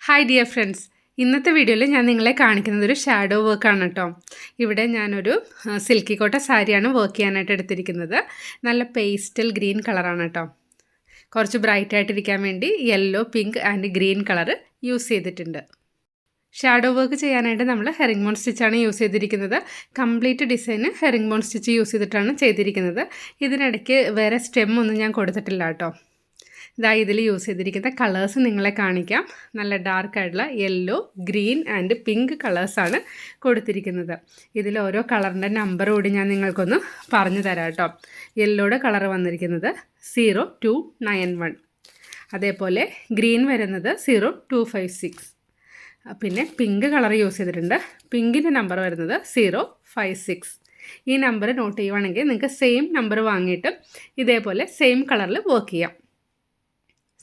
Hi dear friends, ഇന്നത്തെ വീഡിയോയിൽ ഞാൻ നിങ്ങളെ കാണിക്കുന്നത് ഒരു ഷാഡോ വർക്കാണ് കേട്ടോ. ഇവിടെ ഞാനൊരു സിൽക്കി കോട്ട സാരിയാണ് വർക്ക് ചെയ്യാനായിട്ട് എടുത്തിരിക്കുന്നത്. നല്ല പേസ്റ്റൽ ഗ്രീൻ കളറാണ് കേട്ടോ. കുറച്ച് ബ്രൈറ്റ് ആയിട്ടിരിക്കാൻ വേണ്ടി yellow, pink and green colour use ചെയ്തിട്ടുണ്ട്. ഷാഡോ വർക്ക് ചെയ്യാനായിട്ട് നമ്മൾ ഹെറിംഗ് ബോൺ സ്റ്റിച്ചാണ് യൂസ് ചെയ്തിരിക്കുന്നത്. കംപ്ലീറ്റ് ഡിസൈന് ഹെറിംഗ് ബോൺ സ്റ്റിച്ച് യൂസ് ചെയ്തിട്ടാണ് ചെയ്തിരിക്കുന്നത്. ഇതിനിടയ്ക്ക് വേറെ സ്റ്റെം ഒന്നും ഞാൻ കൊടുത്തിട്ടില്ല കേട്ടോ. ഇതിൽ യൂസ് ചെയ്തിരിക്കുന്ന കളേഴ്സ് നിങ്ങളെ കാണിക്കാം. നല്ല ഡാർക്കായിട്ടുള്ള യെല്ലോ, ഗ്രീൻ ആൻഡ് പിങ്ക് കളേഴ്സാണ് കൊടുത്തിരിക്കുന്നത്. ഇതിൽ ഓരോ കളറിൻ്റെ നമ്പർ കൂടി ഞാൻ നിങ്ങൾക്കൊന്ന് പറഞ്ഞു തരാം കേട്ടോ. യെല്ലോയുടെ കളർ വന്നിരിക്കുന്നത് 0291, അതേപോലെ ഗ്രീൻ വരുന്നത് 0256, പിന്നെ പിങ്ക് കളർ യൂസ് ചെയ്തിട്ടുണ്ട്. പിങ്കിൻ്റെ നമ്പർ വരുന്നത് 056. ഈ നമ്പർ നോട്ട് ചെയ്യുവാണെങ്കിൽ നിങ്ങൾക്ക് സെയിം നമ്പർ വാങ്ങിയിട്ട് ഇതേപോലെ സെയിം കളറിൽ വർക്ക് ചെയ്യാം.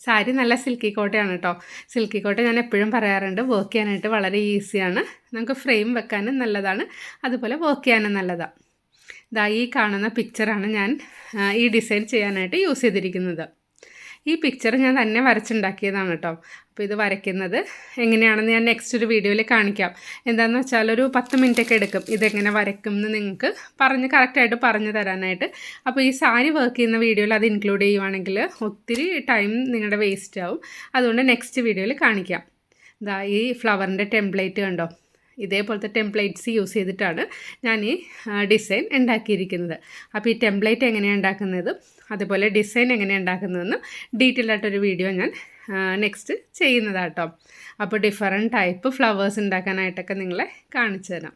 സാരി നല്ല സിൽക്കി കോട്ടയാണ് കേട്ടോ. സിൽക്കി കോട്ട ഞാൻ എപ്പോഴും പറയാറുണ്ട്, വർക്ക് ചെയ്യാനായിട്ട് വളരെ ഈസിയാണ്. നമുക്ക് ഫ്രെയിം വെക്കാനും നല്ലതാണ്, അതുപോലെ വർക്ക് ചെയ്യാനും നല്ലതാണ്. ഈ കാണുന്ന പിക്ചറാണ് ഞാൻ ഈ ഡിസൈൻ ചെയ്യാനായിട്ട് യൂസ് ചെയ്തിരിക്കുന്നത്. ഈ പിക്ചർ ഞാൻ തന്നെ വരച്ചുണ്ടാക്കിയതാണ് കേട്ടോ. അപ്പോൾ ഇത് വരയ്ക്കുന്നത് എങ്ങനെയാണെന്ന് ഞാൻ നെക്സ്റ്റ് ഒരു വീഡിയോയിൽ കാണിക്കാം. എന്താണെന്ന് വെച്ചാൽ ഒരു 10 മിനിറ്റൊക്കെ എടുക്കും ഇതെങ്ങനെ വരയ്ക്കും എന്ന് നിങ്ങൾക്ക് കറക്റ്റായിട്ട് പറഞ്ഞു തരാനായിട്ട്. അപ്പോൾ ഈ സാരി വർക്ക് ചെയ്യുന്ന വീഡിയോയിൽ അത് ഇൻക്ലൂഡ് ചെയ്യുവാണെങ്കിൽ ഒത്തിരി ടൈം നിങ്ങളുടെ വേസ്റ്റ് ആവും. അതുകൊണ്ട് നെക്സ്റ്റ് വീഡിയോയിൽ കാണിക്കാം. ഈ ഫ്ലവറിൻ്റെ ടെംപ്ലേറ്റ് കണ്ടോ, ഇതേപോലത്തെ ടെംപ്ലേറ്റ്സ് യൂസ് ചെയ്തിട്ടാണ് ഞാൻ ഈ ഡിസൈൻ ഉണ്ടാക്കിയിരിക്കുന്നത്. അപ്പോൾ ഈ ടെംപ്ലേറ്റ് എങ്ങനെയാണ് ഉണ്ടാക്കുന്നത്, അതുപോലെ ഡിസൈൻ എങ്ങനെയാണ് ഉണ്ടാക്കുന്നതെന്ന് ഡീറ്റെയിൽ ആയിട്ടൊരു വീഡിയോ ഞാൻ നെക്സ്റ്റ് ചെയ്യുന്നതാട്ടോ. അപ്പോൾ ഡിഫറെൻറ്റ് ടൈപ്പ് ഫ്ലവേഴ്സ് ഉണ്ടാക്കാനായിട്ടൊക്കെ നിങ്ങളെ കാണിച്ചു തരാം.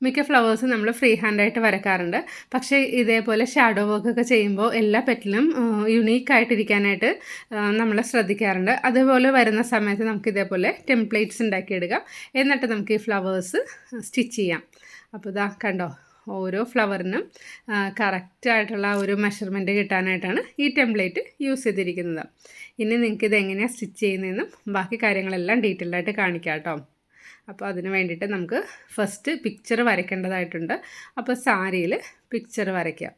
മിക്ക ഫ്ലവേഴ്സും നമ്മൾ ഫ്രീ ഹാൻഡായിട്ട് വരക്കാറുണ്ട്. പക്ഷേ ഇതേപോലെ ഷാഡോ വർക്കൊക്കെ ചെയ്യുമ്പോൾ എല്ലാ പെറ്റിലും യുണീക്കായിട്ടിരിക്കാനായിട്ട് നമ്മൾ ശ്രദ്ധിക്കാറുണ്ട്. അതുപോലെ വരുന്ന സമയത്ത് നമുക്ക് ഇതേപോലെ ടെംപ്ലേറ്റ്സ് ഉണ്ടാക്കിയെടുക്കാം. എന്നിട്ട് നമുക്ക് ഈ ഫ്ലവേഴ്സ് സ്റ്റിച്ച് ചെയ്യാം. അപ്പോൾ കണ്ടോ, ഓരോ ഫ്ലവറിനും കറക്റ്റായിട്ടുള്ള ഒരു മെഷർമെൻറ്റ് കിട്ടാനായിട്ടാണ് ഈ ടെംപ്ലേറ്റ് യൂസ് ചെയ്തിരിക്കുന്നത്. ഇനി നിങ്ങൾക്ക് ഇതെങ്ങനെയാണ് സ്റ്റിച്ച് ചെയ്യുന്നതെന്നും ബാക്കി കാര്യങ്ങളെല്ലാം ഡീറ്റെയിൽഡായിട്ട് കാണിക്കാം കേട്ടോ. അപ്പോൾ അതിന് വേണ്ടിയിട്ട് നമുക്ക് ഫസ്റ്റ് പിക്ചർ വരയ്ക്കേണ്ടതായിട്ടുണ്ട്. അപ്പോൾ സാരിയിൽ പിക്ചർ വരയ്ക്കുക.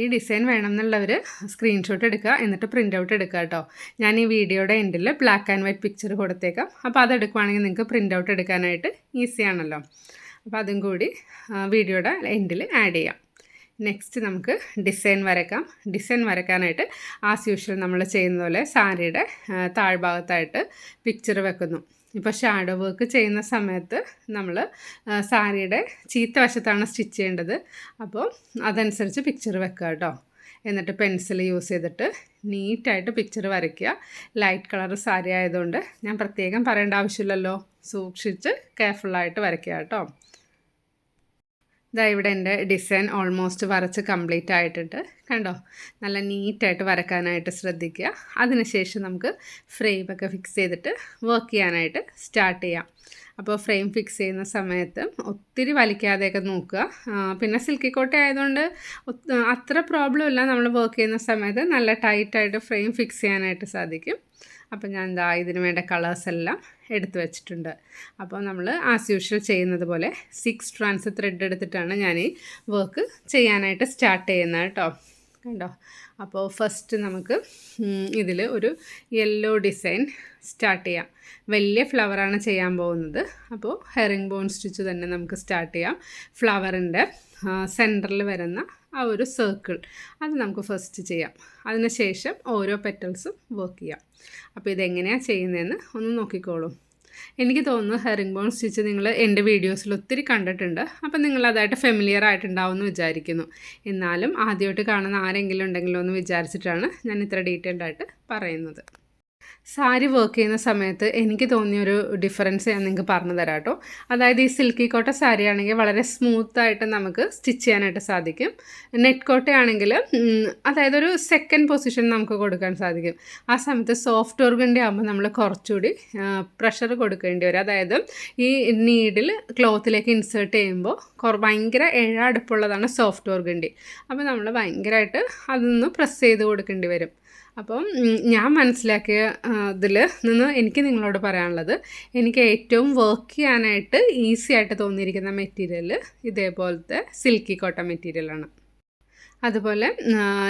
ഈ ഡിസൈൻ വേണമെന്നുള്ളവർ സ്ക്രീൻഷോട്ട് എടുക്കുക, എന്നിട്ട് പ്രിൻ്റ് ഔട്ട് എടുക്കുക കേട്ടോ. ഞാൻ ഈ വീഡിയോയുടെ എൻഡിൽ ബ്ലാക്ക് ആൻഡ് വൈറ്റ് പിക്ചർ കൊടുത്തേക്കാം. അപ്പോൾ അതെടുക്കുവാണെങ്കിൽ നിങ്ങൾക്ക് പ്രിൻ്റ് ഔട്ട് എടുക്കാനായിട്ട് ഈസിയാണല്ലോ. അപ്പോൾ അതും കൂടി വീഡിയോയുടെ എൻഡിൽ ആഡ് ചെയ്യാം. നെക്സ്റ്റ് നമുക്ക് ഡിസൈൻ വരയ്ക്കാം. ഡിസൈൻ വരയ്ക്കാനായിട്ട് ആസ് യൂഷ്വൽ നമ്മൾ ചെയ്യുന്ന പോലെ സാരിയുടെ താഴ്ഭാഗത്തായിട്ട് പിക്ചർ വെക്കുന്നു. ഇപ്പോൾ ഷാഡോ വർക്ക് ചെയ്യുന്ന സമയത്ത് നമ്മൾ സാരിയുടെ ചീത്ത വശത്താണ് സ്റ്റിച്ച് ചെയ്യേണ്ടത്. അപ്പോൾ അതനുസരിച്ച് പിക്ചർ വെക്കുക കേട്ടോ. എന്നിട്ട് പെൻസിൽ യൂസ് ചെയ്തിട്ട് നീറ്റായിട്ട് പിക്ചർ വരയ്ക്കുക. ലൈറ്റ് കളർ സാരി ആയതുകൊണ്ട് ഞാൻ പ്രത്യേകം പറയേണ്ട ആവശ്യമില്ലല്ലോ, സൂക്ഷിച്ച് കെയർഫുള്ളായിട്ട് വരയ്ക്കുക കേട്ടോ. ഇവിടെ എൻ്റെ ഡിസൈൻ ഓൾമോസ്റ്റ് വരച്ച് കംപ്ലീറ്റ് ആയിട്ടുണ്ട്. കണ്ടോ, നല്ല നീറ്റായിട്ട് വരക്കാനായിട്ട് ശ്രദ്ധിക്കുക. അതിനുശേഷം നമുക്ക് ഫ്രെയിമൊക്കെ ഫിക്സ് ചെയ്തിട്ട് വർക്ക് ചെയ്യാനായിട്ട് സ്റ്റാർട്ട് ചെയ്യാം. അപ്പോൾ ഫ്രെയിം ഫിക്സ് ചെയ്യുന്ന സമയത്ത് ഒത്തിരി വലിക്കാതെയൊക്കെ നോക്കുക. പിന്നെ സിൽക്കി കോട്ട ആയതുകൊണ്ട് അത്ര പ്രോബ്ലം ഇല്ല. നമ്മൾ വർക്ക് ചെയ്യുന്ന സമയത്ത് നല്ല ടൈറ്റായിട്ട് ഫ്രെയിം ഫിക്സ് ചെയ്യാനായിട്ട് സാധിക്കും. അപ്പോൾ ഞാൻ ഇതിന് വേണ്ട കളേഴ്സ് എല്ലാം എടുത്തു വെച്ചിട്ടുണ്ട്. അപ്പോൾ നമ്മൾ ആസ് യൂഷ്വൽ ചെയ്യുന്നത് പോലെ 6 strands ത്രെഡ് എടുത്തിട്ടാണ് ഞാൻ ഈ വർക്ക് ചെയ്യാനായിട്ട് സ്റ്റാർട്ട് ചെയ്യുന്നത് കേട്ടോ. കണ്ടോ, അപ്പോൾ ഫസ്റ്റ് നമുക്ക് ഇതിൽ ഒരു യെല്ലോ ഡിസൈൻ സ്റ്റാർട്ട് ചെയ്യാം. വലിയ ഫ്ലവറാണ് ചെയ്യാൻ പോകുന്നത്. അപ്പോൾ ഹെറിംഗ് ബോൺ സ്റ്റിച്ച് തന്നെ നമുക്ക് സ്റ്റാർട്ട് ചെയ്യാം. ഫ്ലവറിൻ്റെ സെൻറ്ററിൽ വരുന്ന ആ ഒരു സർക്കിൾ അത് നമുക്ക് ഫസ്റ്റ് ചെയ്യാം. അതിനുശേഷം ഓരോ പെറ്റൽസും വർക്ക് ചെയ്യാം. അപ്പോൾ ഇതെങ്ങനെയാണ് ചെയ്യുന്നതെന്ന് ഒന്ന് നോക്കിക്കോളൂ. എനിക്ക് തോന്നുന്നു ഹെറിംഗ് ബോൺ സ്റ്റിച്ച് നിങ്ങൾ എൻ്റെ വീഡിയോസിൽ ഒത്തിരി കണ്ടിട്ടുണ്ട്. അപ്പോൾ നിങ്ങളതായിട്ട് ഫെമിലിയർ ആയിട്ടുണ്ടാവും എന്ന് വിചാരിക്കുന്നു. എന്നാലും ആദ്യമായിട്ട് കാണുന്ന ആരെങ്കിലും ഉണ്ടെങ്കിലോ എന്ന് വിചാരിച്ചിട്ടാണ് ഞാൻ ഇത്ര ഡീറ്റെയിൽഡ് ആയിട്ട് പറയുന്നത്. സാരി വർക്ക് ചെയ്യുന്ന സമയത്ത് എനിക്ക് തോന്നിയൊരു ഡിഫറൻസ് ഞാൻ നിങ്ങൾക്ക് പറഞ്ഞു തരാം കേട്ടോ. അതായത് ഈ സിൽക്കി കോട്ട സാരി ആണെങ്കിൽ വളരെ സ്മൂത്തായിട്ട് നമുക്ക് സ്റ്റിച്ച് ചെയ്യാനായിട്ട് സാധിക്കും. നെറ്റ് കോട്ടയാണെങ്കിൽ അതായത് ഒരു സെക്കൻഡ് പൊസിഷൻ നമുക്ക് കൊടുക്കാൻ സാധിക്കും. ആ സമയത്ത് സോഫ്റ്റ് ഓർഗണ്ടി ആകുമ്പോൾ നമ്മൾ കുറച്ചുകൂടി പ്രഷർ കൊടുക്കേണ്ടി വരും. അതായത് ഈ നീഡിൽ ക്ലോത്തിലേക്ക് ഇൻസേർട്ട് ചെയ്യുമ്പോൾ ഭയങ്കര അടുപ്പുള്ളതാണ് സോഫ്റ്റ് ഓർഗണ്ടി. അപ്പോൾ നമ്മൾ ഭയങ്കരമായിട്ട് അതൊന്ന് പ്രസ് ചെയ്ത് കൊടുക്കേണ്ടി വരും. അപ്പം ഞാൻ മനസ്സിലാക്കിയ ഇതിൽ നിന്ന് എനിക്ക് നിങ്ങളോട് പറയാനുള്ളത്, എനിക്ക് ഏറ്റവും വർക്ക് ചെയ്യാനായിട്ട് ഈസി ആയിട്ട് തോന്നിയിരിക്കുന്ന മെറ്റീരിയൽ ഇതേപോലത്തെ സിൽക്കി കോട്ടൺ മെറ്റീരിയലാണ്. അതുപോലെ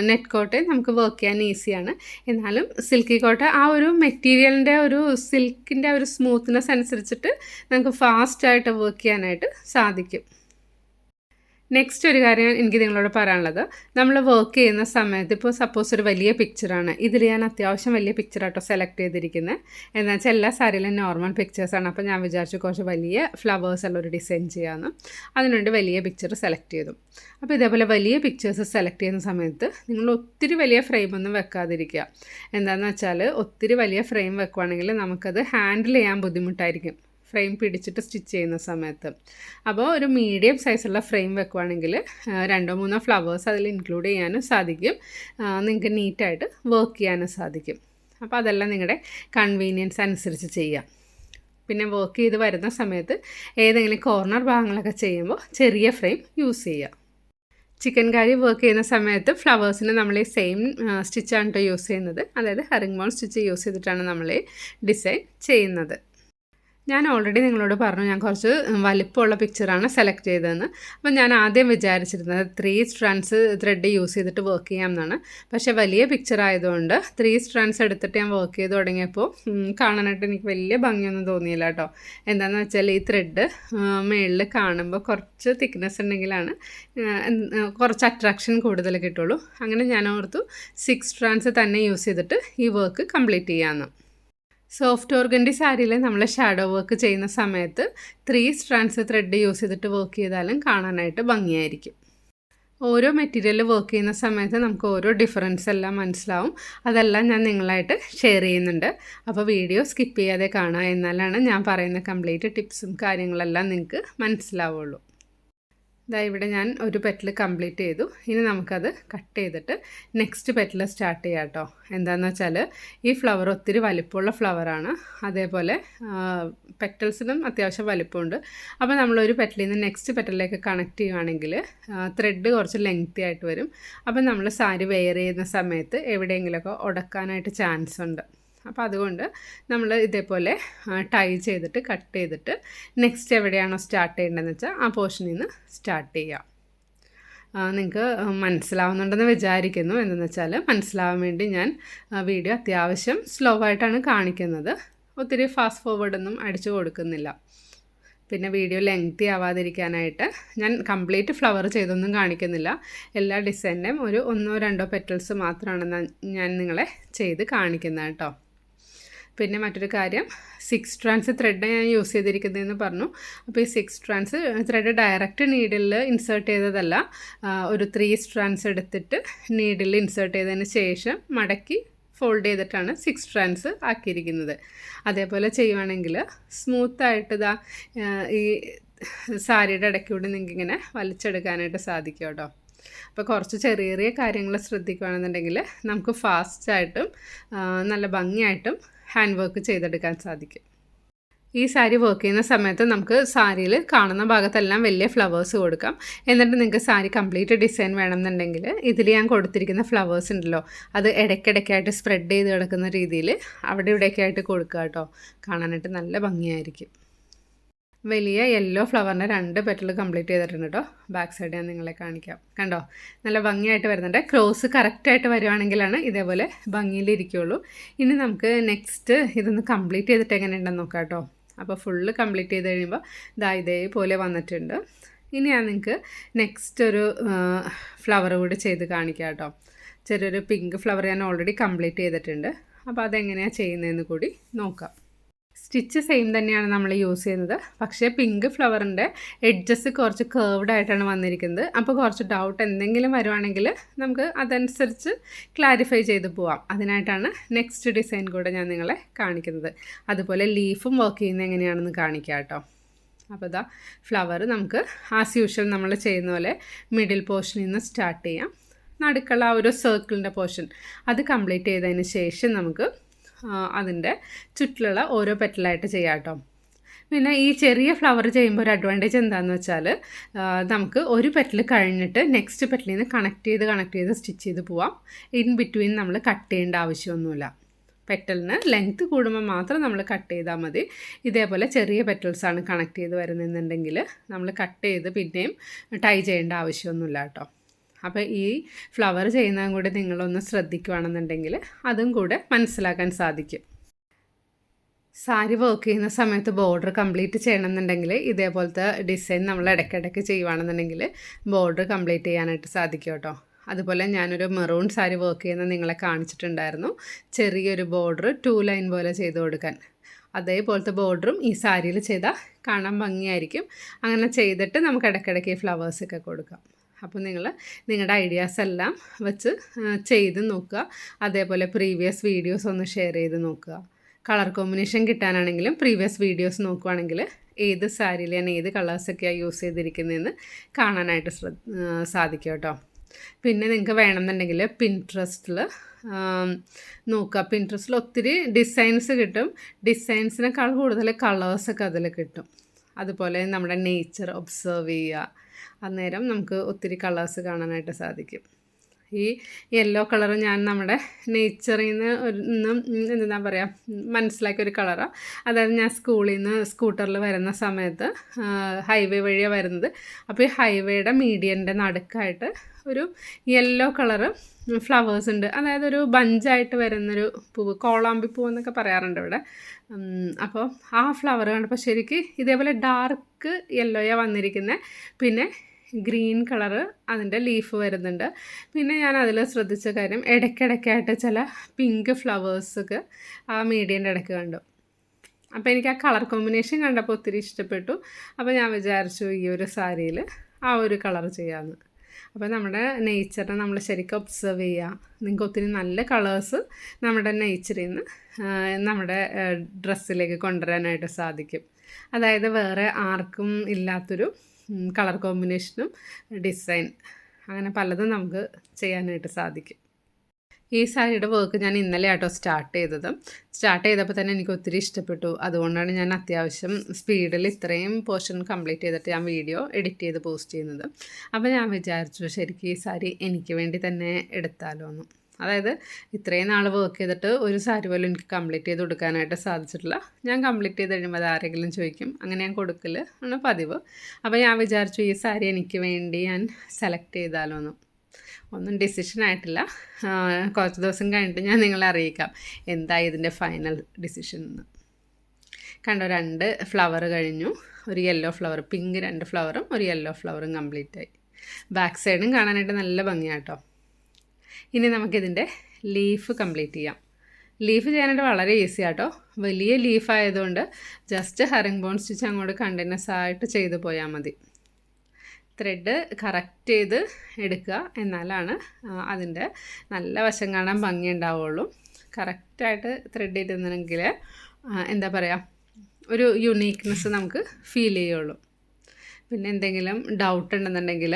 നെറ്റ് കോട്ടയും നമുക്ക് വർക്ക് ചെയ്യാൻ ഈസിയാണ്. എന്നാലും സിൽക്കി കോട്ട ആ ഒരു മെറ്റീരിയലിൻ്റെ ഒരു സിൽക്കിൻ്റെ ഒരു സ്മൂത്ത്നെസ് അനുസരിച്ചിട്ട് നമുക്ക് ഫാസ്റ്റായിട്ട് വർക്ക് ചെയ്യാനായിട്ട് സാധിക്കും. നെക്സ്റ്റ് ഒരു കാര്യം എനിക്ക് നിങ്ങളോട് പറയാനുള്ളത്, നമ്മൾ വർക്ക് ചെയ്യുന്ന സമയത്ത് ഇപ്പോൾ സപ്പോസ് ഒരു വലിയ പിക്ചറാണ്, ഇതിൽ ഞാൻ അത്യാവശ്യം വലിയ പിക്ചറാട്ടോ സെലക്ട് ചെയ്തിരിക്കുന്നത്. എന്താ വെച്ചാൽ എല്ലാ സാരിയിലും നോർമൽ പിക്ചേഴ്സാണ്. അപ്പോൾ ഞാൻ വിചാരിച്ചു കുറച്ച് വലിയ ഫ്ലവേഴ്സുള്ള ഒരു ഡിസൈൻ ചെയ്യാമെന്ന്. അതിനുവേണ്ടി വലിയ പിക്ചർ സെലക്ട് ചെയ്തു. അപ്പോൾ ഇതേപോലെ വലിയ പിക്ചേഴ്സ് സെലക്ട് ചെയ്യുന്ന സമയത്ത് നിങ്ങൾ ഒത്തിരി വലിയ ഫ്രെയിമൊന്നും വെക്കാതിരിക്കുക. എന്താണെന്ന് വെച്ചാൽ ഒത്തിരി വലിയ ഫ്രെയിം വെക്കുവാണെങ്കിൽ നമുക്കത് ഹാൻഡിൽ ചെയ്യാൻ ബുദ്ധിമുട്ടായിരിക്കും, ഫ്രെയിം പിടിച്ചിട്ട് സ്റ്റിച്ച് ചെയ്യുന്ന സമയത്ത്. അപ്പോൾ ഒരു മീഡിയം സൈസുള്ള ഫ്രെയിം വെക്കുവാണെങ്കിൽ 2-3 ഫ്ലവേഴ്സ് അതിൽ ഇൻക്ലൂഡ് ചെയ്യാനും സാധിക്കും, നിങ്ങൾക്ക് നീറ്റായിട്ട് വർക്ക് ചെയ്യാനും സാധിക്കും. അപ്പോൾ അതെല്ലാം നിങ്ങളുടെ കൺവീനിയൻസ് അനുസരിച്ച് ചെയ്യാം. പിന്നെ വർക്ക് ചെയ്ത് വരുന്ന സമയത്ത് ഏതെങ്കിലും കോർണർ ഭാഗങ്ങളൊക്കെ ചെയ്യുമ്പോൾ ചെറിയ ഫ്രെയിം യൂസ് ചെയ്യുക. ചിക്കൻ കറി വർക്ക് ചെയ്യുന്ന സമയത്ത് ഫ്ലവേഴ്സിന് നമ്മൾ ഈ സെയിം സ്റ്റിച്ചാണ് കേട്ടോ യൂസ് ചെയ്യുന്നത്. അതായത് ഹെറിംഗ് ബോൺ സ്റ്റിച്ച് യൂസ് ചെയ്തിട്ടാണ് നമ്മൾ ഡിസൈൻ ചെയ്യുന്നത്. ഞാൻ ഓൾറെഡി നിങ്ങളോട് പറഞ്ഞു ഞാൻ കുറച്ച് വലിപ്പമുള്ള പിക്ചറാണ് സെലക്ട് ചെയ്തതെന്ന്. അപ്പം ഞാൻ ആദ്യം വിചാരിച്ചിരുന്നത് 3 സ്ട്രാൻഡ്സ് ത്രെഡ് യൂസ് ചെയ്തിട്ട് വർക്ക് ചെയ്യാമെന്നാണ്. പക്ഷേ വലിയ പിക്ചർ ആയതുകൊണ്ട് 3 സ്ട്രാൻഡ്സ് എടുത്തിട്ട് ഞാൻ വർക്ക് ചെയ്ത് തുടങ്ങിയപ്പോൾ കാണാനായിട്ട് എനിക്ക് വലിയ ഭംഗിയൊന്നും തോന്നിയില്ല കേട്ടോ. എന്താണെന്ന് വെച്ചാൽ ഈ ത്രെഡ് മുകളിൽ കാണുമ്പോൾ കുറച്ച് തിക്നെസ് ഉണ്ടെങ്കിലാണ് കുറച്ച് അട്രാക്ഷൻ കൂടുതൽ കിട്ടുള്ളൂ. അങ്ങനെ ഞാൻ ഓർത്തു 6 സ്ട്രാൻഡ്സ് തന്നെ യൂസ് ചെയ്തിട്ട് ഈ വർക്ക് കംപ്ലീറ്റ് ചെയ്യാമെന്ന്. സോഫ്റ്റ് ഓർഗൻഡി സാരിയിൽ നമ്മൾ ഷാഡോ വർക്ക് ചെയ്യുന്ന സമയത്ത് 3 സ്ട്രാൻഡ്സ് ത്രെഡ് യൂസ് ചെയ്തിട്ട് വർക്ക് ചെയ്താലും കാണാനായിട്ട് ഭംഗിയായിരിക്കും. ഓരോ മെറ്റീരിയൽ വർക്ക് ചെയ്യുന്ന സമയത്ത് നമുക്ക് ഓരോ ഡിഫറൻസ് എല്ലാം മനസ്സിലാവും. അതെല്ലാം ഞാൻ നിങ്ങളായിട്ട് ഷെയർ ചെയ്യുന്നുണ്ട്. അപ്പോൾ വീഡിയോ സ്കിപ്പ് ചെയ്യാതെ കാണുക, എന്നാലാണ് ഞാൻ പറയുന്ന കംപ്ലീറ്റ് ടിപ്സും കാര്യങ്ങളെല്ലാം നിങ്ങൾക്ക് മനസ്സിലാവുള്ളൂ. ഇവിടെ ഞാൻ ഒരു പെറ്റൽ കംപ്ലീറ്റ് ചെയ്തു. ഇനി നമുക്കത് കട്ട് ചെയ്തിട്ട് നെക്സ്റ്റ് പെറ്റൽ സ്റ്റാർട്ട് ചെയ്യാം കേട്ടോ. എന്താണെന്ന് വെച്ചാൽ ഈ ഫ്ലവർ ഒത്തിരി വലിപ്പമുള്ള ഫ്ലവറാണ്, അതേപോലെ പെറ്റൽസിനും അത്യാവശ്യം വലിപ്പമുണ്ട്. അപ്പോൾ നമ്മളൊരു പെറ്റലിൽ നിന്ന് നെക്സ്റ്റ് പെറ്റലിലേക്ക് കണക്ട് ചെയ്യുകയാണെങ്കിൽ ത്രെഡ് കുറച്ച് ലെങ്തി ആയിട്ട് വരും. അപ്പോൾ നമ്മൾ സാരി വെയർ ചെയ്യുന്ന സമയത്ത് എവിടെയെങ്കിലുമൊക്കെ ഉടക്കാനായിട്ട് ചാൻസ് ഉണ്ട്. അപ്പോൾ അതുകൊണ്ട് നമ്മൾ ഇതേപോലെ ടൈ ചെയ്തിട്ട് കട്ട് ചെയ്തിട്ട് നെക്സ്റ്റ് എവിടെയാണോ സ്റ്റാർട്ട് ചെയ്യേണ്ടതെന്ന് വെച്ചാൽ ആ പോർഷനിൽ നിന്ന് സ്റ്റാർട്ട് ചെയ്യാം. നിങ്ങൾക്ക് മനസ്സിലാവുന്നുണ്ടെന്ന് വിചാരിക്കുന്നു. എന്തെന്ന് വെച്ചാൽ മനസ്സിലാവാൻ വേണ്ടി ഞാൻ വീഡിയോ അത്യാവശ്യം സ്ലോ ആയിട്ടാണ് കാണിക്കുന്നത്, ഒത്തിരി ഫാസ്റ്റ് ഫോർവേഡൊന്നും അടിച്ചു കൊടുക്കുന്നില്ല. പിന്നെ വീഡിയോ ലെങ്തി ആവാതിരിക്കാനായിട്ട് ഞാൻ കംപ്ലീറ്റ് ഫ്ലവർ ചെയ്തൊന്നും കാണിക്കുന്നില്ല. എല്ലാ ഡിസൈൻ്റെയും ഒരു 1-2 പെറ്റൽസ് മാത്രമാണ് ഞാൻ നിങ്ങളെ ചെയ്ത് കാണിക്കുന്നത് കേട്ടോ. പിന്നെ മറ്റൊരു കാര്യം, 6 സ്ട്രാൻഡ്സ് ത്രെഡ് ഞാൻ യൂസ് ചെയ്തിരിക്കുന്നതെന്ന് പറഞ്ഞു. അപ്പോൾ ഈ 6 സ്ട്രാൻഡ്സ് ത്രെഡ് ഡയറക്റ്റ് നീഡിലിൽ ഇൻസേർട്ട് ചെയ്തതല്ല, ഒരു 3 സ്ട്രാൻഡ്സ് എടുത്തിട്ട് നീഡിലിൽ ഇൻസേർട്ട് ചെയ്തതിന് ശേഷം മടക്കി ഫോൾഡ് ചെയ്തിട്ടാണ് 6 സ്ട്രാൻഡ്സ് ആക്കിയിരിക്കുന്നത്. അതേപോലെ ചെയ്യുവാണെങ്കിൽ സ്മൂത്തായിട്ട് ഈ സാരിയുടെ ഇടയ്ക്കൂടെ നിങ്ങൾക്കിങ്ങനെ വലിച്ചെടുക്കാനായിട്ട് സാധിക്കും കേട്ടോ. അപ്പോൾ കുറച്ച് ചെറിയ ചെറിയ കാര്യങ്ങൾ ശ്രദ്ധിക്കുകയാണെന്നുണ്ടെങ്കിൽ നമുക്ക് ഫാസ്റ്റായിട്ടും നല്ല ഭംഗിയായിട്ടും ഹാൻഡ് വർക്ക് ചെയ്തെടുക്കാൻ സാധിക്കും. ഈ സാരി വർക്ക് ചെയ്യുന്ന സമയത്ത് നമുക്ക് സാരിയിൽ കാണുന്ന ഭാഗത്തെല്ലാം വലിയ ഫ്ലവേഴ്സ് കൊടുക്കാം. എന്നിട്ട് നിങ്ങൾക്ക് സാരി കംപ്ലീറ്റ് ഡിസൈൻ വേണമെന്നുണ്ടെങ്കിൽ ഇതിൽ ഞാൻ കൊടുത്തിരിക്കുന്ന ഫ്ലവേഴ്സ് ഉണ്ടല്ലോ, അത് ഇടയ്ക്കിടയ്ക്കായിട്ട് സ്പ്രെഡ് ചെയ്ത് കിടക്കുന്ന രീതിയിൽ അവിടെ ഇവിടെയൊക്കെ ആയിട്ട് കൊടുക്കുക കേട്ടോ. കാണാനായിട്ട് നല്ല ഭംഗിയായിരിക്കും. വലിയ യെല്ലോ ഫ്ലവറിൻ്റെ 2 പെറ്റൽ കംപ്ലീറ്റ് ചെയ്തിട്ടുണ്ട് കേട്ടോ. ബാക്ക് സൈഡ് ഞാൻ നിങ്ങളെ കാണിക്കാം. കണ്ടോ, നല്ല ഭംഗിയായിട്ട് വരുന്നുണ്ട്. ക്രോസ് കറക്റ്റായിട്ട് വരുവാണെങ്കിലാണ് ഇതേപോലെ ഭംഗിയിലിരിക്കുകയുള്ളൂ. ഇനി നമുക്ക് നെക്സ്റ്റ് ഇതൊന്ന് കംപ്ലീറ്റ് ചെയ്തിട്ട് എങ്ങനെയുണ്ടെന്ന് നോക്കാം കേട്ടോ. അപ്പോൾ ഫുള്ള് കംപ്ലീറ്റ് ചെയ്ത് കഴിയുമ്പോൾ ഇതേപോലെ വന്നിട്ടുണ്ട്. ഇനി ഞാൻ നിങ്ങൾക്ക് നെക്സ്റ്റ് ഒരു ഫ്ലവർ കൂടി ചെയ്ത് കാണിക്കാം കേട്ടോ. ചെറിയൊരു പിങ്ക് ഫ്ലവർ ഞാൻ ഓൾറെഡി കംപ്ലീറ്റ് ചെയ്തിട്ടുണ്ട്. അപ്പോൾ അതെങ്ങനെയാണ് ചെയ്യുന്നതെന്ന് കൂടി നോക്കാം. സ്റ്റിച്ച് സെയിം തന്നെയാണ് നമ്മൾ യൂസ് ചെയ്യുന്നത്, പക്ഷേ പിങ്ക് ഫ്ലവറിൻ്റെ എഡ്ജസ് കുറച്ച് കേർവ്ഡ് ആയിട്ടാണ് വന്നിരിക്കുന്നത്. അപ്പോൾ കുറച്ച് ഡൗട്ട് എന്തെങ്കിലും വരുവാണെങ്കിൽ നമുക്ക് അതനുസരിച്ച് ക്ലാരിഫൈ ചെയ്ത് പോവാം. അതിനായിട്ടാണ് നെക്സ്റ്റ് ഡിസൈൻ കൂടെ ഞാൻ നിങ്ങളെ കാണിക്കുന്നത്. അതുപോലെ ലീഫും വർക്ക് ചെയ്യുന്നത് എങ്ങനെയാണെന്ന് കാണിക്കാം കേട്ടോ. അപ്പോൾ ഫ്ലവർ നമുക്ക് ആസ് യൂഷ്വൽ നമ്മൾ ചെയ്യുന്ന പോലെ മിഡിൽ പോർഷനിൽ നിന്ന് സ്റ്റാർട്ട് ചെയ്യാം. നടുക്കുള്ള ആ ഒരു സർക്കിളിൻ്റെ പോർഷൻ അത് കംപ്ലീറ്റ് ചെയ്തതിന് ശേഷം നമുക്ക് അതിൻ്റെ ചുറ്റിലുള്ള ഓരോ പെറ്റലായിട്ട് ചെയ്യാം കേട്ടോ. പിന്നെ ഈ ചെറിയ ഫ്ലവർ ചെയ്യുമ്പോൾ ഒരു അഡ്വാൻറ്റേജ് എന്താണെന്ന് വെച്ചാൽ നമുക്ക് ഒരു പെറ്റൽ കഴിഞ്ഞിട്ട് നെക്സ്റ്റ് പെറ്റലിൽ നിന്ന് കണക്ട് ചെയ്ത് സ്റ്റിച്ച് ചെയ്ത് പോവാം. ഇൻ ബിറ്റ്വീൻ നമ്മൾ കട്ട് ചെയ്യേണ്ട ആവശ്യമൊന്നുമില്ല. പെറ്റലിന് ലെങ്ത്ത് കൂടുമ്പോൾ മാത്രം നമ്മൾ കട്ട് ചെയ്താൽ മതി. ഇതേപോലെ ചെറിയ പെറ്റൽസാണ് കണക്ട് ചെയ്ത് വരുന്നതെന്നുണ്ടെങ്കിൽ നമ്മൾ കട്ട് ചെയ്ത് പിന്നെയും ടൈ ചെയ്യേണ്ട ആവശ്യമൊന്നുമില്ല കേട്ടോ. അപ്പോൾ ഈ ഫ്ലവർ ചെയ്യുന്നതും കൂടി നിങ്ങളൊന്ന് ശ്രദ്ധിക്കുകയാണെന്നുണ്ടെങ്കിൽ അതും കൂടെ മനസ്സിലാക്കാൻ സാധിക്കും. സാരി വർക്ക് ചെയ്യുന്ന സമയത്ത് ബോർഡർ കംപ്ലീറ്റ് ചെയ്യണമെന്നുണ്ടെങ്കിൽ ഇതേപോലത്തെ ഡിസൈൻ നമ്മൾ ഇടയ്ക്കിടയ്ക്ക് ചെയ്യുകയാണെന്നുണ്ടെങ്കിൽ ബോർഡർ കംപ്ലീറ്റ് ചെയ്യാനായിട്ട് സാധിക്കും കേട്ടോ. അതുപോലെ ഞാനൊരു മെറൂൺ സാരി വർക്ക് ചെയ്യുന്നത് നിങ്ങളെ കാണിച്ചിട്ടുണ്ടായിരുന്നു. ചെറിയൊരു ബോർഡർ 2 ലൈൻ പോലെ ചെയ്ത് കൊടുക്കാൻ. അതേപോലത്തെ ബോർഡറും ഈ സാരിയിൽ ചെയ്താൽ കാണാൻ ഭംഗിയായിരിക്കും. അങ്ങനെ ചെയ്തിട്ട് നമുക്ക് ഇടയ്ക്കിടയ്ക്ക് ഈ ഫ്ലവേഴ്സൊക്കെ കൊടുക്കാം. അപ്പോൾ നിങ്ങൾ നിങ്ങളുടെ ഐഡിയാസ് എല്ലാം വെച്ച് ചെയ്ത് നോക്കുക. അതേപോലെ പ്രീവിയസ് വീഡിയോസ് ഒന്ന് ഷെയർ ചെയ്ത് നോക്കുക. കളർ കോമ്പിനേഷൻ കിട്ടാനാണെങ്കിലും പ്രീവിയസ് വീഡിയോസ് നോക്കുവാണെങ്കിൽ ഏത് സാരിയിൽ ഞാൻ ഏത് കളേഴ്സൊക്കെയാണ് യൂസ് ചെയ്തിരിക്കുന്നതെന്ന് കാണാനായിട്ട് സാധിക്കും കേട്ടോ. പിന്നെ നിങ്ങൾക്ക് വേണമെന്നുണ്ടെങ്കിൽ പിൻട്രസ്റ്റിൽ നോക്കുക. പിൻട്രസ്റ്റിൽ ഒത്തിരി ഡിസൈൻസ് കിട്ടും. ഡിസൈൻസിനേക്കാൾ കൂടുതൽ കളേഴ്സൊക്കെ അതിൽ കിട്ടും. അതുപോലെ നമ്മുടെ നേച്ചർ ഒബ്സർവ് ചെയ്യുക. അന്നേരം നമുക്ക് ഒത്തിരി കളേഴ്സ് കാണാനായിട്ട് സാധിക്കും. ഈ യെല്ലോ കളർ ഞാൻ നമ്മുടെ നേച്ചറിൽ നിന്ന് എന്താ പറയുക മനസ്സിലാക്കിയ ഒരു കളറാണ്. അതായത് ഞാൻ സ്കൂളിൽ നിന്ന് സ്കൂട്ടറിൽ വരുന്ന സമയത്ത് ഹൈവേ വഴിയാണ് വരുന്നത്. അപ്പോൾ ഈ ഹൈവേയുടെ മീഡിയൻ്റെ നടുക്കായിട്ട് ഒരു യെല്ലോ കളറ് ഫ്ലവേഴ്സ് ഉണ്ട്. അതായത് ഒരു ബഞ്ചായിട്ട് വരുന്നൊരു പൂവ്, കോളാമ്പി പൂവ് എന്നൊക്കെ പറയാറുണ്ട് ഇവിടെ. അപ്പോൾ ആ ഫ്ലവർ കണ്ടപ്പോൾ ശരിക്കും ഇതേപോലെ ഡാർക്ക് യെല്ലോയാണ് വന്നിരിക്കുന്നത്. പിന്നെ ഗ്രീൻ കളറ് അതിൻ്റെ ലീഫ് വരുന്നുണ്ട്. പിന്നെ ഞാൻ അതിൽ ശ്രദ്ധിച്ച കാര്യം ഇടയ്ക്കിടയ്ക്കായിട്ട് ചില പിങ്ക് ഫ്ലവേഴ്സൊക്കെ ആ മീഡിയൻ്റെ ഇടയ്ക്ക് കണ്ടു. അപ്പോൾ എനിക്ക് ആ കളർ കോമ്പിനേഷൻ കണ്ടപ്പോൾ ഒത്തിരി ഇഷ്ടപ്പെട്ടു. അപ്പോൾ ഞാൻ വിചാരിച്ചു ഈ ഒരു സാരിയിൽ ആ ഒരു കളർ ചെയ്യാമെന്ന്. അപ്പോൾ നമ്മുടെ നേച്ചറിനെ നമ്മൾ ശരിക്കും ഒബ്സർവ് ചെയ്യുക. നിങ്ങൾക്ക് ഒത്തിരി നല്ല കളേഴ്സ് നമ്മുടെ നേച്ചറിൽ നിന്ന് നമ്മുടെ ഡ്രസ്സിലേക്ക് കൊണ്ടുവരാനായിട്ട് സാധിക്കും. അതായത് വേറെ ആർക്കും ഇല്ലാത്തൊരു കളർ കോമ്പിനേഷനും ഡിസൈൻ അങ്ങനെ പലതും നമുക്ക് ചെയ്യാനായിട്ട് സാധിക്കും. ഈ സാരിയുടെ വർക്ക് ഞാൻ ഇന്നലെ ആട്ടോ സ്റ്റാർട്ട് ചെയ്തപ്പോൾ തന്നെ എനിക്ക് ഒത്തിരി ഇഷ്ടപ്പെട്ടു. അതുകൊണ്ടാണ് ഞാൻ അത്യാവശ്യം സ്പീഡിൽ ഇത്രയും പോർഷൻ കംപ്ലീറ്റ് ചെയ്തിട്ട് ഞാൻ വീഡിയോ എഡിറ്റ് ചെയ്ത് പോസ്റ്റ് ചെയ്യുന്നത്. അപ്പോൾ ഞാൻ വിചാരിച്ചു ശരിക്കും ഈ സാരി എനിക്ക് വേണ്ടി തന്നെ എടുത്താലോ എന്ന്. അതായത് ഇത്രയും നാൾ വർക്ക് ചെയ്തിട്ട് ഒരു സാരി പോലും എനിക്ക് കംപ്ലീറ്റ് ചെയ്ത് കൊടുക്കാനായിട്ട് സാധിച്ചിട്ടില്ല. ഞാൻ കംപ്ലീറ്റ് ചെയ്ത് കഴിയുമ്പോൾ അത് ആരെങ്കിലും ചോദിക്കും, അങ്ങനെ ഞാൻ കൊടുക്കൽ ആണ് പതിവ്. അപ്പോൾ ഞാൻ വിചാരിച്ചു ഈ സാരി എനിക്ക് വേണ്ടി ഞാൻ സെലക്ട് ചെയ്താലോ എന്ന്. ഒന്നും ഡിസിഷൻ ആയിട്ടില്ല. കുറച്ച് ദിവസം കഴിഞ്ഞിട്ട് ഞാൻ നിങ്ങളെ അറിയിക്കാം എന്തായി ഇതിൻ്റെ ഫൈനൽ ഡിസിഷൻ എന്ന്. കണ്ടോ, 2 ഫ്ലവർ കഴിഞ്ഞു. ഒരു യെല്ലോ ഫ്ലവർ, പിങ്ക് 2 ഫ്ലവറും ഒരു യെല്ലോ ഫ്ലവറും കംപ്ലീറ്റ് ആയി. ബാക്ക് സൈഡും കാണാനായിട്ട് നല്ല ഭംഗിയാട്ടോ. ഇനി നമുക്കിതിൻ്റെ ലീഫ് കംപ്ലീറ്റ് ചെയ്യാം. ലീഫ് ചെയ്യാനായിട്ട് വളരെ ഈസി ആട്ടോ. വലിയ ലീഫ് ആയതുകൊണ്ട് ജസ്റ്റ് ഹെറിംഗ് ബോൺ സ്റ്റിച്ച് അങ്ങോട്ട് കണ്ടിന്യൂസ് ആയിട്ട് ചെയ്ത് പോയാൽ മതി. ത്രെഡ് കറക്റ്റ് ചെയ്ത് എടുക്കുക, എന്നാലാണ് അതിൻ്റെ നല്ല വശം കാണാൻ ഭംഗി ഉണ്ടാവുള്ളൂ. കറക്റ്റായിട്ട് ത്രെഡ് ചെയ്തിരുന്നെങ്കിൽ എന്താ പറയുക ഒരു യുണീക്ക്നെസ് നമുക്ക് ഫീൽ ചെയ്യുള്ളൂ. പിന്നെ എന്തെങ്കിലും ഡൗട്ട് ഉണ്ടെന്നുണ്ടെങ്കിൽ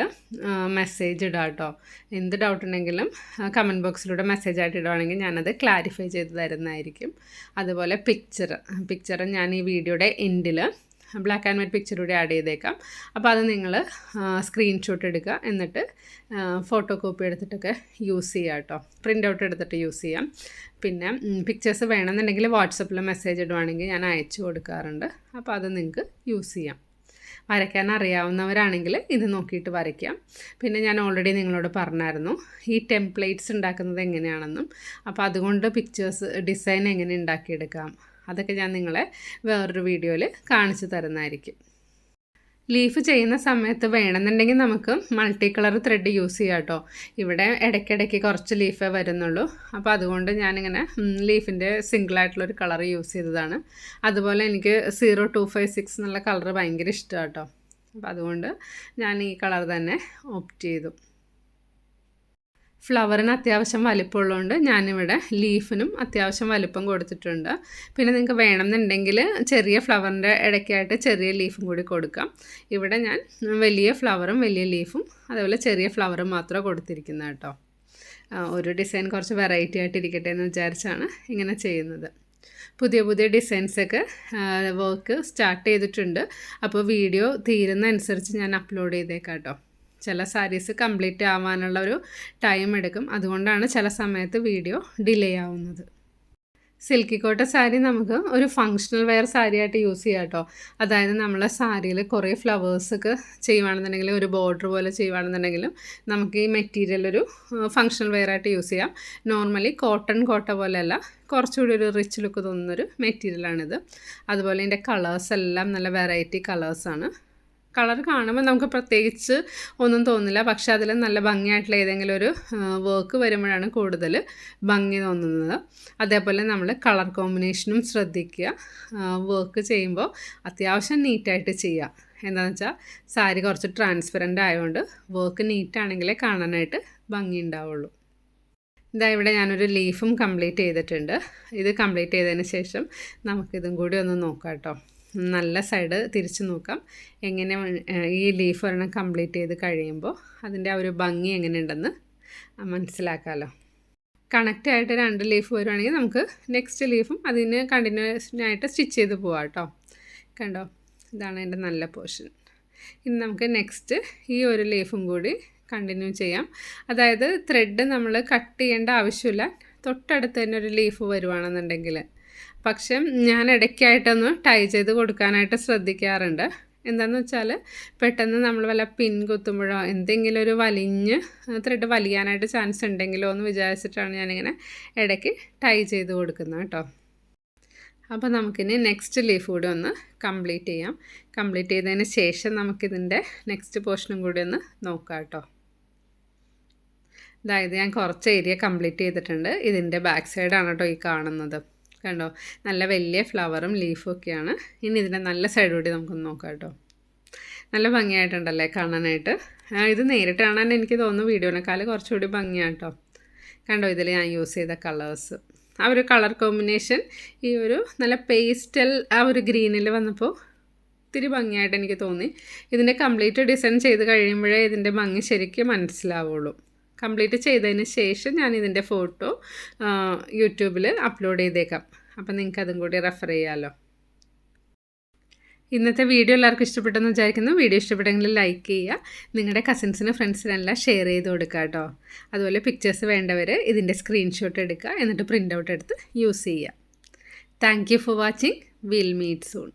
മെസ്സേജ് ഇടാം കേട്ടോ. എന്ത് ഡൗട്ട് ഉണ്ടെങ്കിലും കമൻറ്റ് ബോക്സിലൂടെ മെസ്സേജ് ആയിട്ട് ഇടുവാണെങ്കിൽ ഞാനത് ക്ലാരിഫൈ ചെയ്ത് തരുന്നതായിരിക്കും. അതുപോലെ പിക്ചർ ഞാൻ ഈ വീഡിയോയുടെ എൻഡിൽ ബ്ലാക്ക് ആൻഡ് വൈറ്റ് പിക്ചറൂടെ ആഡ് ചെയ്തേക്കാം. അപ്പോൾ അത് നിങ്ങൾ സ്ക്രീൻഷോട്ട് എടുക്കുക, എന്നിട്ട് ഫോട്ടോ കോപ്പി എടുത്തിട്ടൊക്കെ യൂസ് ചെയ്യുക കേട്ടോ. പ്രിൻ്റ് ഔട്ട് എടുത്തിട്ട് യൂസ് ചെയ്യാം. പിന്നെ പിക്ചേഴ്സ് വേണമെന്നുണ്ടെങ്കിൽ വാട്സപ്പിൽ മെസ്സേജ് ഇടുവാണെങ്കിൽ ഞാൻ അയച്ചു കൊടുക്കാറുണ്ട്. അപ്പോൾ അത് നിങ്ങൾക്ക് യൂസ് ചെയ്യാം. വരയ്ക്കാൻ അറിയാവുന്നവരാണെങ്കിൽ ഇത് നോക്കിയിട്ട് വരയ്ക്കാം. പിന്നെ ഞാൻ ഓൾറെഡി നിങ്ങളോട് പറഞ്ഞായിരുന്നു ഈ ടെംപ്ലേറ്റ്സ് ഉണ്ടാക്കുന്നത് എങ്ങനെയാണെന്നും. അപ്പോൾ അതുകൊണ്ട് ഡിസൈൻ എങ്ങനെ ഉണ്ടാക്കിയെടുക്കാം അതൊക്കെ ഞാൻ നിങ്ങളെ വേറൊരു വീഡിയോയിൽ കാണിച്ചു തരുന്നതായിരിക്കും. ലീഫ് ചെയ്യുന്ന സമയത്ത് വേണമെന്നുണ്ടെങ്കിൽ നമുക്ക് മൾട്ടി കളർ ത്രെഡ് യൂസ് ചെയ്യാം കേട്ടോ. ഇവിടെ ഇടയ്ക്കിടയ്ക്ക് കുറച്ച് ലീഫേ വരുന്നുള്ളൂ. അപ്പോൾ അതുകൊണ്ട് ഞാനിങ്ങനെ ലീഫിൻ്റെ സിംഗിളായിട്ടുള്ളൊരു കളർ യൂസ് ചെയ്തതാണ്. അതുപോലെ എനിക്ക് 0256 എന്നുള്ള കളർ ഭയങ്കര ഇഷ്ടമാണ് കേട്ടോ. അപ്പോൾ അതുകൊണ്ട് ഞാൻ ഈ കളർ തന്നെ ഓപ്റ്റ് ചെയ്തു. ഫ്ലവറിന് അത്യാവശ്യം വലിപ്പമുള്ളതുകൊണ്ട് ഞാനിവിടെ ലീഫിനും അത്യാവശ്യം വലിപ്പം കൊടുത്തിട്ടുണ്ട്. പിന്നെ നിങ്ങൾക്ക് വേണമെന്നുണ്ടെങ്കിൽ ചെറിയ ഫ്ലവറിൻ്റെ ഇടയ്ക്കായിട്ട് ചെറിയ ലീഫും കൂടി കൊടുക്കാം. ഇവിടെ ഞാൻ വലിയ ഫ്ലവറും വലിയ ലീഫും അതേപോലെ ചെറിയ ഫ്ലവറും മാത്രമേ കൊടുത്തിരിക്കുന്നത് കേട്ടോ. ഒരു ഡിസൈൻ കുറച്ച് വെറൈറ്റി ആയിട്ട് ഇരിക്കട്ടെ എന്ന് വിചാരിച്ചാണ് ഇങ്ങനെ ചെയ്യുന്നത്. പുതിയ ഡിസൈൻസൊക്കെ വർക്ക് സ്റ്റാർട്ട് ചെയ്തിട്ടുണ്ട്. അപ്പോൾ വീഡിയോ തീരുന്ന അനുസരിച്ച് ഞാൻ അപ്ലോഡ് ചെയ്തേക്കാം കേട്ടോ. ചില സാരീസ് കംപ്ലീറ്റ് ആവാനുള്ള ഒരു ടൈം എടുക്കും. അതുകൊണ്ടാണ് ചില സമയത്ത് വീഡിയോ ഡിലേ ആവുന്നത്. സിൽക്കി കോട്ട സാരി നമുക്ക് ഒരു ഫങ്ഷണൽ വെയർ സാരിയായിട്ട് യൂസ് ചെയ്യാം കേട്ടോ. അതായത് നമ്മളെ സാരിയിൽ കുറേ ഫ്ലവേഴ്സൊക്കെ ചെയ്യുവാണെന്നുണ്ടെങ്കിൽ ഒരു ബോർഡർ പോലെ ചെയ്യുവാണെന്നുണ്ടെങ്കിലും നമുക്ക് ഈ മെറ്റീരിയൽ ഒരു ഫങ്ഷണൽ വെയറായിട്ട് യൂസ് ചെയ്യാം. നോർമലി കോട്ടൺ കോട്ട പോലെയല്ല, കുറച്ചുകൂടി ഒരു റിച്ച് ലുക്ക് തോന്നുന്നൊരു മെറ്റീരിയലാണിത്. അതുപോലെ ഇതിൻ്റെ കളേഴ്സ് എല്ലാം നല്ല വെറൈറ്റി കളേഴ്സാണ്. കളർ കാണുമ്പോൾ നമുക്ക് പ്രത്യേകിച്ച് ഒന്നും തോന്നില്ല, പക്ഷെ അതിൽ നല്ല ഭംഗിയായിട്ടുള്ള ഏതെങ്കിലും ഒരു വർക്ക് വരുമ്പോഴാണ് കൂടുതൽ ഭംഗി തോന്നുന്നത്. അതേപോലെ നമ്മൾ കളർ കോമ്പിനേഷനും ശ്രദ്ധിക്കുക. വർക്ക് ചെയ്യുമ്പോൾ അത്യാവശ്യം നീറ്റായിട്ട് ചെയ്യുക. എന്താണെന്ന് വെച്ചാൽ സാരി കുറച്ച് ട്രാൻസ്പെറൻ്റ് ആയതുകൊണ്ട് വർക്ക് നീറ്റാണെങ്കിലേ കാണാനായിട്ട് ഭംഗി ഉണ്ടാവുള്ളൂ. ഇതാ ഇവിടെ ഞാനൊരു ലീഫും കംപ്ലീറ്റ് ചെയ്തിട്ടുണ്ട്. ഇത് കംപ്ലീറ്റ് ചെയ്തതിന് ശേഷം നമുക്കിതും കൂടി ഒന്ന് നോക്കാം കേട്ടോ. നല്ല സൈഡ് തിരിച്ച് നോക്കാം. എങ്ങനെ ഈ ലീഫ് ഒരെണ്ണം കംപ്ലീറ്റ് ചെയ്ത് കഴിയുമ്പോൾ അതിൻ്റെ ആ ഒരു ഭംഗി എങ്ങനെയുണ്ടെന്ന് മനസ്സിലാക്കാമല്ലോ. കണക്റ്റ് ആയിട്ട് 2 ലീഫ് വരുവാണെങ്കിൽ നമുക്ക് നെക്സ്റ്റ് ലീഫും അതിന് കണ്ടിന്യൂഷനായിട്ട് സ്റ്റിച്ച് ചെയ്ത് പോവാം കേട്ടോ. കണ്ടോ, ഇതാണ് എൻ്റെ നല്ല പോർഷൻ. ഇനി നമുക്ക് നെക്സ്റ്റ് ഈ ഒരു ലീഫും കൂടി കണ്ടിന്യൂ ചെയ്യാം. അതായത് ത്രെഡ് നമ്മൾ കട്ട് ചെയ്യേണ്ട ആവശ്യമില്ല, തൊട്ടടുത്ത് തന്നെ ഒരു ലീഫ് വരുവാണെന്നുണ്ടെങ്കിൽ. പക്ഷെ ഞാൻ ഇടയ്ക്കായിട്ടൊന്ന് ടൈ ചെയ്ത് കൊടുക്കാനായിട്ട് ശ്രദ്ധിക്കാറുണ്ട്. എന്താണെന്ന് വെച്ചാൽ പെട്ടെന്ന് നമ്മൾ വല്ല പിൻ കുത്തുമ്പോഴോ എന്തെങ്കിലും ഒരു വലിഞ്ഞ് ത്രെഡ് വലിയാനായിട്ട് ചാൻസ് ഉണ്ടെങ്കിലോ എന്ന് വിചാരിച്ചിട്ടാണ് ഞാനിങ്ങനെ ഇടയ്ക്ക് ടൈ ചെയ്ത് കൊടുക്കുന്നത് കേട്ടോ. അപ്പോൾ നമുക്കിനി നെക്സ്റ്റ് ലീഫ് കൂടി ഒന്ന് കംപ്ലീറ്റ് ചെയ്യാം. കംപ്ലീറ്റ് ചെയ്തതിന് ശേഷം നമുക്കിതിൻ്റെ നെക്സ്റ്റ് പോർഷനും കൂടി ഒന്ന് നോക്കാം കേട്ടോ. അതായത് ഞാൻ കുറച്ച് ഏരിയ കംപ്ലീറ്റ് ചെയ്തിട്ടുണ്ട്. ഇതിൻ്റെ ബാക്ക് സൈഡാണ് കേട്ടോ ഈ കാണുന്നത്. കണ്ടോ, നല്ല വലിയ ഫ്ലവറും ലീഫും ഒക്കെയാണ്. ഇനി ഇതിൻ്റെ നല്ല സൈഡ് കൂടി നമുക്കൊന്ന് നോക്കാം കേട്ടോ. നല്ല ഭംഗിയായിട്ടുണ്ടല്ലേ കാണാനായിട്ട്. ഇത് നേരിട്ട് കാണാൻ എനിക്ക് തോന്നുന്നു വീഡിയോനേക്കാൾ കുറച്ചുകൂടി ഭംഗിയാണ് കേട്ടോ. കണ്ടോ, ഇതിൽ ഞാൻ യൂസ് ചെയ്ത കളേഴ്സ്, ആ ഒരു കളർ കോമ്പിനേഷൻ ഈ ഒരു നല്ല പേസ്റ്റൽ ആ ഒരു ഗ്രീനിൽ വന്നപ്പോൾ ഇത്തിരി ഭംഗിയായിട്ട് എനിക്ക് തോന്നി. ഇതിൻ്റെ കംപ്ലീറ്റ് ഡിസൈൻ ചെയ്ത് കഴിയുമ്പോഴേ ഇതിൻ്റെ ഭംഗി ശരിക്കും മനസ്സിലാവുള്ളൂ. കംപ്ലീറ്റ് ചെയ്തതിന് ശേഷം ഞാൻ ഇതിൻ്റെ ഫോട്ടോ യൂട്യൂബിൽ അപ്ലോഡ് ചെയ്തേക്കാം. അപ്പം നിങ്ങൾക്ക് അതും കൂടി റെഫർ ചെയ്യാമല്ലോ. ഇന്നത്തെ വീഡിയോ എല്ലാവർക്കും ഇഷ്ടപ്പെട്ടെന്ന് വിചാരിക്കുന്നു. വീഡിയോ ഇഷ്ടപ്പെട്ടെങ്കിൽ ലൈക്ക് ചെയ്യുക, നിങ്ങളുടെ കസിൻസിനും ഫ്രണ്ട്സിനെല്ലാം ഷെയർ ചെയ്ത് കൊടുക്കുക കേട്ടോ. അതുപോലെ പിക്ചേഴ്സ് വേണ്ടവർ ഇതിൻ്റെ സ്ക്രീൻഷോട്ട് എടുക്കുക, എന്നിട്ട് പ്രിൻ്റ് ഔട്ട് എടുത്ത് യൂസ് ചെയ്യുക. Thank you for watching. Will meet soon.